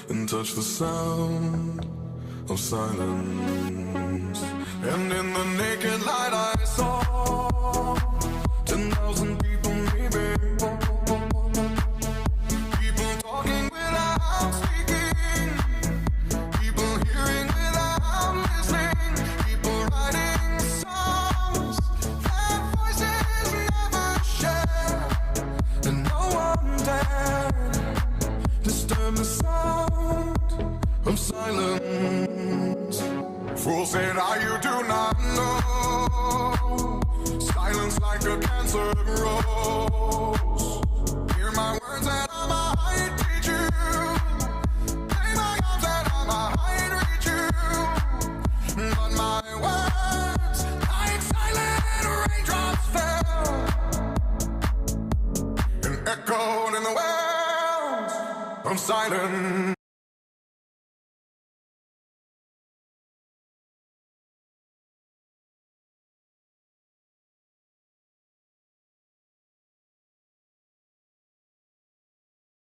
and touch the sound of silence. And in the naked light I saw 10,000 people maybe, people talking without speaking, people hearing without listening, people writing songs that voices never share, and no one dared disturb the sound of silence. Fool said, you do not know. Silence like a cancer grows. Hear my words that I might teach you. Play my arms that I might reach you. But my words, like silent raindrops fell and echoed in the wells of silence.